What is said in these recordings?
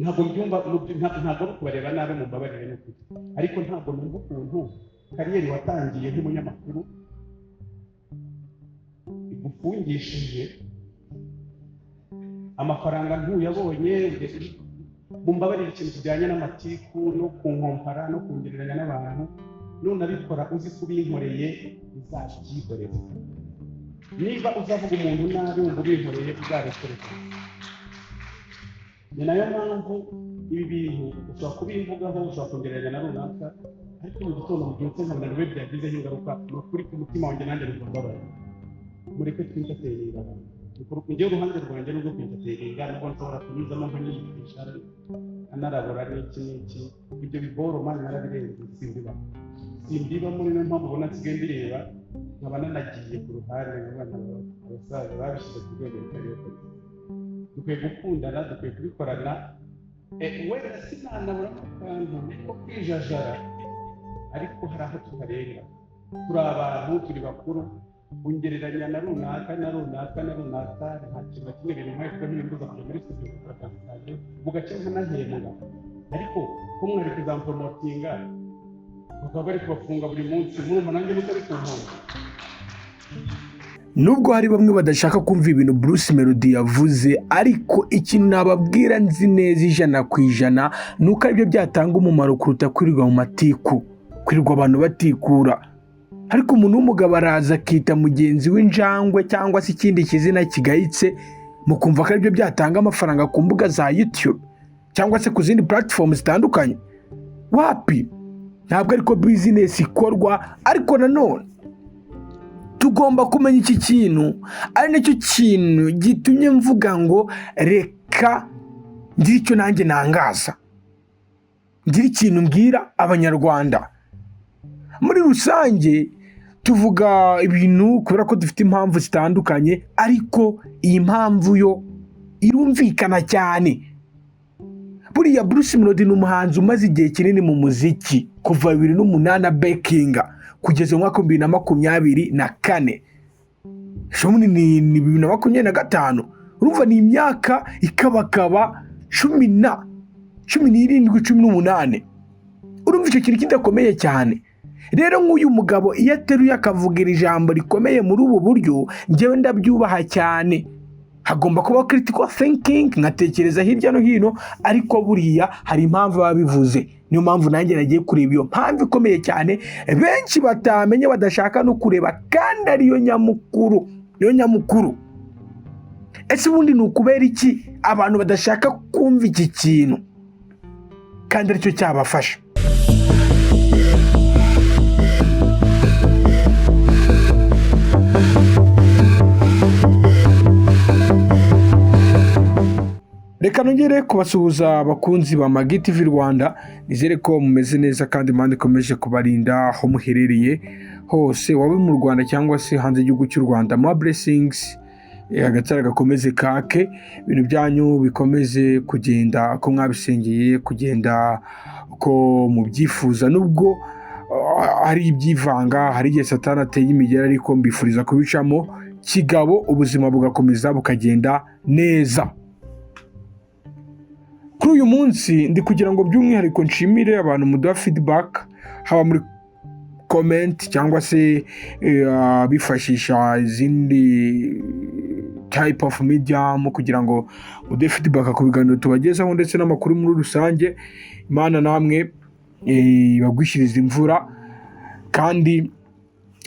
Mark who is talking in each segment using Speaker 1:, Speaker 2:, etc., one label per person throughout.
Speaker 1: ntabwo mbyumva ntabwo ari kubareba nabi mu mbabarire n'ukuri, ariko ntabwo numva ukuntu kariyeri watangiye nk'umunyamakuru igufungishije amafaranga ntuyabonye. Mumbabarire ikintu kijyanye n'amatiku no kunkompara no kungereranya n'abantu, nunabikora uzi kubinkoreye uzabyikorera. Niba uzavuga umuntu nabi wumva ubinkoreye uzabikorera. Ni nayo mpamvu ibi bintu ushobora kubivugaho, ushobora kongereranya na runaka, ariko mu gitondo mubyutse nkabona niwe byagizeho ingaruka, ni ukuri ku mutima wanjye nanjye bikumbabaye. Mureke twintateringa abantu. Njyewe uruhande rwanjye nubwo kwintateringa nubwo nshobora kunyuzamo nkaniyigisha anarabura n'iki ibyo bigoro mani narabirenze simbiba muri niyo mpamvu ubona nsigaye mbireba nkaba nanagiye ku ruhande nk'abana abasaza babishyize ku rwego rutari rwo. Dukwiye gukundana, dukwiye kubikorana, wenda sinanabura akantu ko kwijajara, ariko hari aho tutarenga. Turi abantu, turi bakuru, ungereranya na runaka nta kintu na kimwe bintu nk'aho nk'imbuza kujya muri studio gukora bugacya nkanahembwa, ariko ko mwari kuzamporomotinga bakaba bari kubafunga buri munsi, murumva nanjye mutari kunkomba.
Speaker 2: Nubwo hari bamwe badashaka kumva ibintu Bruce Melody yavuze, ariko ikintu nababwira nzi neza 100% nuko aribyo byatanga umumaro kuruta kwirirwa mu matiku, kwirirwa abantu batikura. Ariko umuntu w'umugabo araza akita mugenzi w'injangwe cyangwa se ikindi kizina kigayitse, mukumva ko aribyo byatanga amafaranga ku mbuga za YouTube cyangwa se ku zindi platform zitandukanye. Wapi, ntabwo ariko business ikorwa. Ariko nanone tugomba kumenya iki kintu, ari nacyo kintu gitumye mvuga ngo reka ngire icyo nanjye nangaza, ngire ikintu mbwira abanyarwanda. Muri rusange tuvuga ibintu kubera ko dufite impamvu zitandukanye, ariko iyi mpamvu yo irumvikana cyane. Buriya Bruce Melody ni umuhanzi umaze igihe kinini mu muziki, kuva 2008 bekinga kugeza mu mwaka 2024. Shomuni ni 2025. Urumva ni imyaka ikabakaba 17, 18. Urumva icyo kintu kidakomeye cyane. Rero nk'uyu mugabo iyo ateruye akavugira ijambo rikomeye muri ubu buryo, njyewe ndabyubaha cyane. Hagomba kuba critical thinking, nkatekereza hirya no hino, ariko buriya hari impamvu babivuze. Niyo mpamvu nanjye nagiye kureba iyo mpamvu ikomeye cyane benshi batamenye, badashaka no kureba, kandi ariyo nyamukuru. Niyo nyamukuru. Ese ubundi ni ukubera iki abantu badashaka kumva iki kintu kandi aricyo cyabafasha? Reka nongere kubasuhuza abakunzi ba Magi TV Rwanda, nizere ko mumeze neza kandi Imana ikomeje kubarinda aho muherereye hose, wabe mu Rwanda cyangwa se hanze y'igihugu cy'u Rwanda. More blessings, agatara gakomeze kake, ibintu byanyu bikomeze kugenda ko mwabisengeye, kugenda ko mubyifuza. Nubwo hari ibyivanga, hari igihe Satani ateye imigera, ariko mbifuriza kubicamo kigabo, ubuzima bugakomeza bukagenda neza. Kuri uyu munsi ndi kugira ngo by'umwihariko nshimire abantu muduha feedback, haba muri comment cyangwa se bifashisha izindi type of medium, kugira ngo muduhe feedback ku biganiro tubagezaho ndetse n'amakuru muri rusange. Imana namwe bagwishyiriza imvura, kandi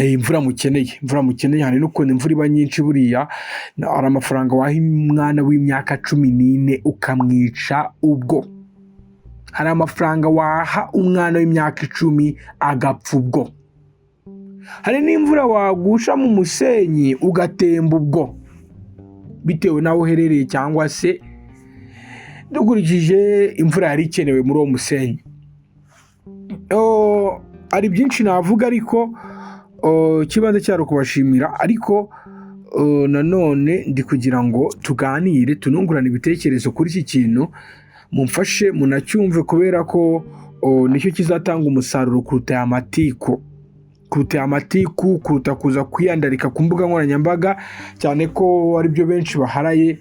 Speaker 2: imvura mukeneye hari n'ukuntu imvura iba nyinshi. Buriya hari amafaranga waha umwana w'imyaka 14 ukamwica ubwo, hari amafaranga waha umwana w'imyaka 10 agapfa ubwo, hari n'imvura wagusha mu musenyi ugatemba ubwo, bitewe naho uherereye cyangwa se dukurikije imvura yari ikenewe muri uwo musenyi. Ari byinshi navuga, ariko kibanza cyaro kubashimira, ariko nanone ndi kugira ngo tuganire, tunungurane ibitekerezo kuri iki kintu, mumfashe munacyumve, kubera ko nicyo kizatanga umusaruro kuruta amatiku, kuruta kuza kwiyandarika ku mbuga nkoranyambaga, cyane ko ari byo benshi baharaye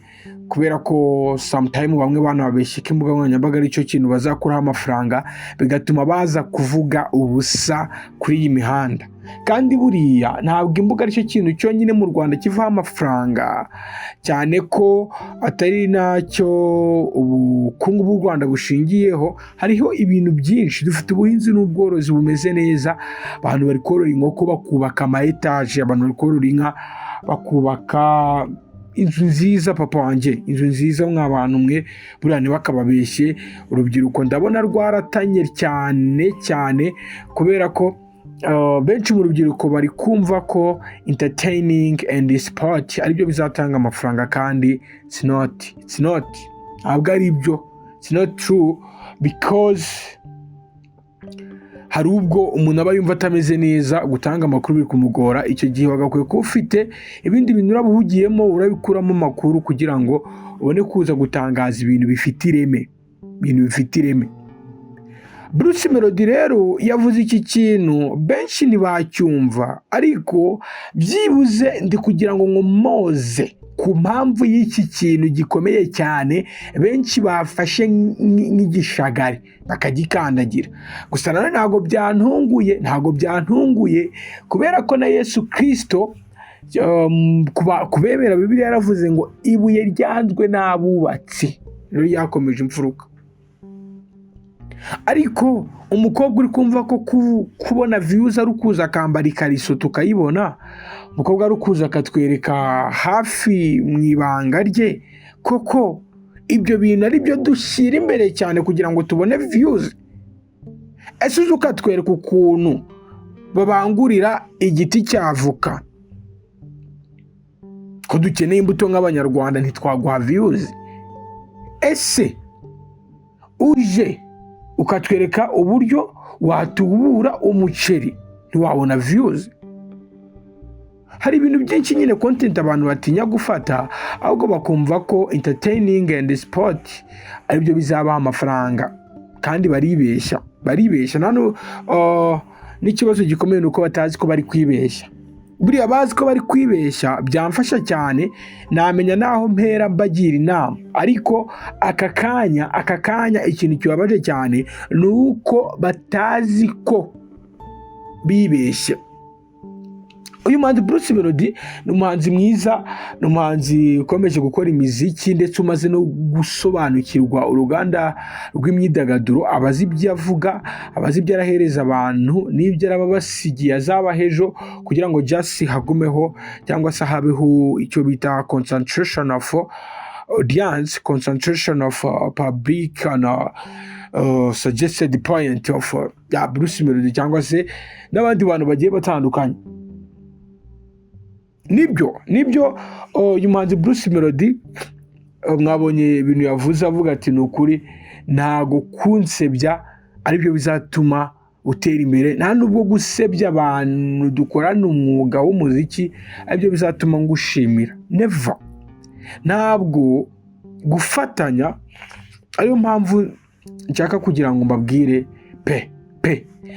Speaker 2: kubera ko sometime bamwe bana babeshya ko imbuga nkoranyambaga ari cyo kintu bazakuraho amafaranga, bigatuma baza kuvuga ubusa kuri iyi mihanda. Kandi buriya ntabwo imbuga ari cyo kintu cyonyine mu Rwanda kivaho amafaranga, cyane ko atari nacyo ubukungu bw'u Rwanda bushingiyeho. Hariho ibintu byinshi, dufite ubuhinzi n'ubworozi bumeze neza, abantu bari korora inkoko bakubaka ama etaje, abantu bari korora inka bakubaka inzu nziza. Papa wanjye, inzu nziza mwa bantu mwe, buriya ntibakababeshye. Urubyiruko ndabona rwaratanye cyane kubera ko benshi mu rubyiruko bari kumva ko entertaining and sport aribyo bizatanga amafaranga, kandi it's not ntabwo ari byo. It's not true, because hari ubwo umuntu aba yumva atameze neza, gutanga amakuru biri kumugora. Icyo gihe wagakwiye kuba ufite ibindi bintu urabuhugiyemo, urabikuramo amakuru kugira ngo ubone kuza gutangaza ibintu bifite ireme. Bruce Melody rero yavuze iki kintu benshi ntibacyumva, ariko byibuze ndi kugira ngo nkomoze ku mpamvu y'iki kintu gikomeye cyane benshi bafashe nk'igishagari bakagikandagira. Gusa nanone ntabwo byantunguye kubera ko na Yesu Kristo kubemera Bibiliya yaravuze ngo ibuye ryanzwe n'abubatsi rero yakomeje imfuruka. Ariko umukobwa uri kumva ko kubona views ari ukuza akambara ikariso tukayibona, umukobwa ari ukuza akatwereka hafi mu ibanga rye, koko ibyo bintu ari byo dushyira imbere cyane kugira ngo tubone views? Ese uzi ukatwereka ukuntu babangurira igiti cy'avoka ko dukeneye imbuto nk'abanyarwanda ntitwaguha views? Ese uje ukatwereka uburyo watubura umuceri ntiwabona views? Hari ibintu byinshi nyine content abantu batinya gufata, ahubwo bakumva ko entertaining and sport aribyo bizabaha amafaranga, kandi baribeshya. N'ikibazo gikomeye nuko batazi ko bari kwibeshya. Buriya bazi ko bari kwibeshya byamfasha cyane, namenya naho mpera mbagira inama. Ariko aka kanya ikintu kibabaje cyane ni uko batazi ko bibeshye. Uyu muhanzi Bruce Melody ni umuhanzi mwiza, ni umuhanzi ukomeje gukora imiziki ndetse umaze no gusobanukirwa uruganda rw'imyidagaduro. Abazi ibyo avuga, abazi ibyo arahereza abantu n'ibyo arababasigiye azabaha ejo, kugira ngo just hagumeho cyangwa se habeho icyo bita concentration of audience, concentration of public and suggested point of Bruce Melody cyangwa se n'abandi bantu bagiye batandukanye. Nibyo uyu muhanzi Bruce Melody mwabonye ibintu yavuze, avuga ati ni ukuri ntago kunsebya aribyo bizatuma utera imbere, nta nubwo gusebya abantu dukorana umwuga w'umuziki aribyo bizatuma ngushimira. Never. Ntabwo gufatanya ariyo mpamvu nshaka kugira ngo mbabwire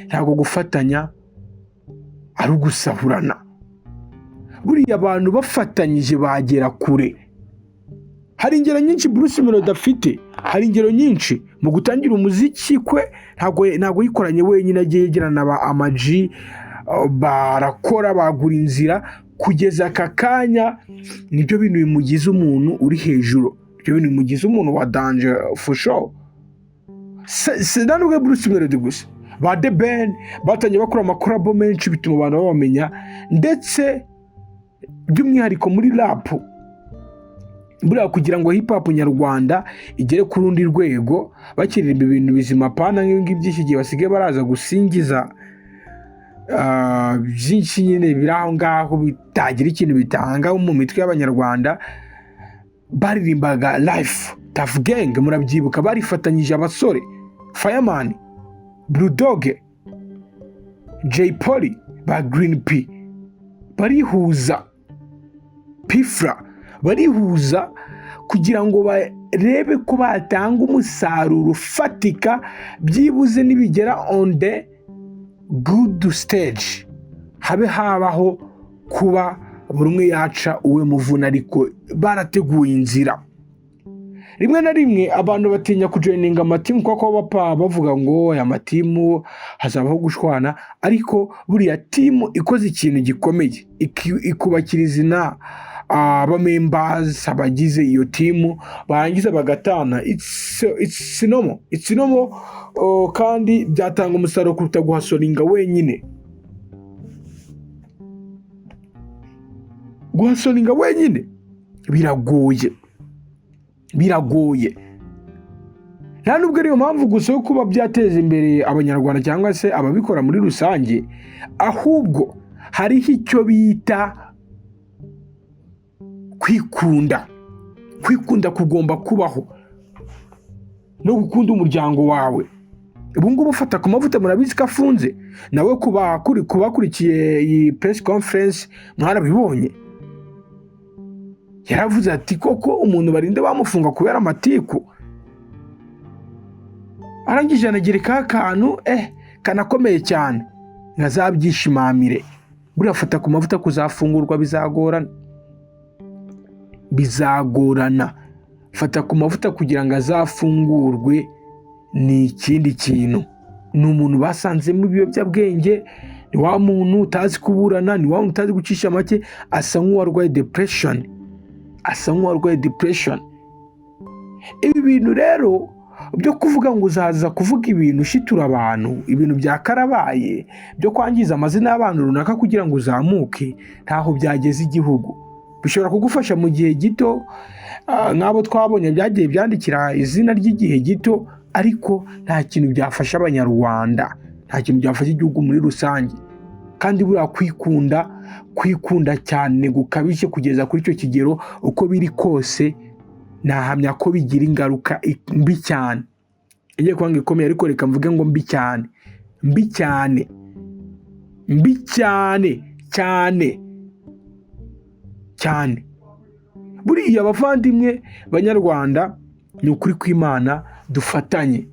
Speaker 2: ntabwo gufatanya ari ugusahurana. Buriya abantu bafatanyije bagera kure. Hari ingero nyinshi Bruce Melody afite, hari ingero nyinshi mu gutangira umuziki kwe. Ntabwo yikoranye wenyine, agiye yegerana aba Ama-G, barakora, bagura inzira kugeza aka kanya. Nibyo bintu bimugize umuntu uri hejuru, nibyo bintu bimugize umuntu wa danger for sure. Sinanubwe Bruce Melody gusa, ba The Ben batangiye bakora amakorabo menshi bituma abantu babamenya, ndetse by'umwihariko muri rap. Buriya kugira ngo hip hop nyarwanda igere ku rundi rwego, bakiririmba ibintu bizima pana nk'ibingibi by'iki gihe basigaye baraza gusingiza byinshi nyine biri aho ngaho bitagira ikintu bitanga mu mitwe y'abanyarwanda. Baririmbaga Life, Tough Gang, murabyibuka, barifatanyije abasore Fireman, Blue Dog, Jay Polly, ba Green P, barihuza Pifra, barihuza kugira ngo barebe ko batanga umusaruro ufatika, byibuze nibigera on the good stage habaho kuba buri umwe yaca uwe muvuna. Ariko barateguye inzira, rimwe na rimwe abantu batinya kujoininga amatimu kuko bapa bavuga ngo aya matimu hazabaho gushwana, ariko buriya timu ikoze ikintu gikomeye ikubakira izina abamembers abagize iyo timu barangiza bagatana, it's normal, kandi byatanga umusaruro kuruta guhasoringa wenyine. Guhasoringa wenyine biragoye. Nta nubwo ariyo mpamvu gusa yo kuba byateza imbere abanyarwanda cyangwa se ababikora muri rusange, ahubwo hariho icyo bita kwikunda kugomba kubaho no gukunda umuryango wawe. Ubu ngubu ufata ku mavuta murabizi ko afunze, nawe kubakurikiye iyi press conference mwarabibonye, yaravuze ati koko umuntu barinde bamufunga kubera amatiku, arangije anagerekaho akantu kanakomeye cyane nkazabyishimamire. Buriya fata ku mavuta kuzafungurwa bizagorana. Fata ku mavuta kugira ngo azafungurwe ni ikindi kintu. Ni umuntu basanzemo ibiyobyabwenge, ni wa muntu utazi kuburana, ni wa muntu utazi gucisha make, asa nk'uwarwaye depression. Ibi bintu rero byo kuvuga ngo uzaza kuvuga ibintu ushitura abantu, ibintu bya karabaye byo kwangiza amazina y'abantu runaka kugira ngo uzamuke, ntaho byageze igihugu. Bishobora kugufasha mu gihe gito, nk'abo twabonye byagiye byandikira izina ry'igihe gito, ariko nta kintu byafasha abanyarwanda, nta kintu byafasha igihugu muri rusange. Kandi buriya kwikunda cyane gukabije kugeza kuri icyo kigero, uko biri kose nahamya ko bigira ingaruka mbi cyane. Igiye kuba ikomeye, ariko reka mvuge ngo mbi cyane. Buriya abavandimwe banyarwanda, ni ukuri kw'Imana dufatanye.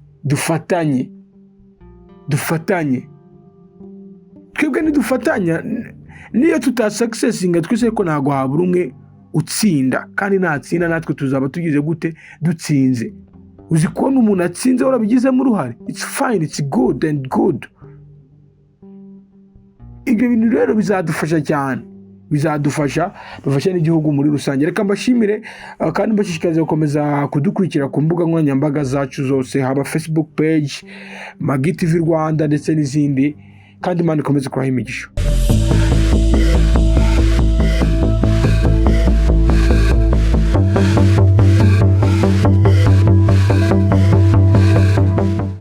Speaker 2: Twebwe nidufatanya, niyo tutasuccesinga twese ko ntago habura umwe utsinda, kandi natsinda natwe tuzaba tugize gute? Dutsinze. Uzi kubona umuntu atsinze warabigizemo uruhare, it's fine, it's good. Ibyo bintu rero bizadufasha cyane, bifasha n'igihugu muri rusange. Reka mbashimire kandi mbashishikarize gukomeza kudukurikira ku mbuga nkoranyambaga zacu zose, haba Facebook page, Magi TV Rwanda ndetse n'izindi, kandi Imana ikomeze kubaha imigisha.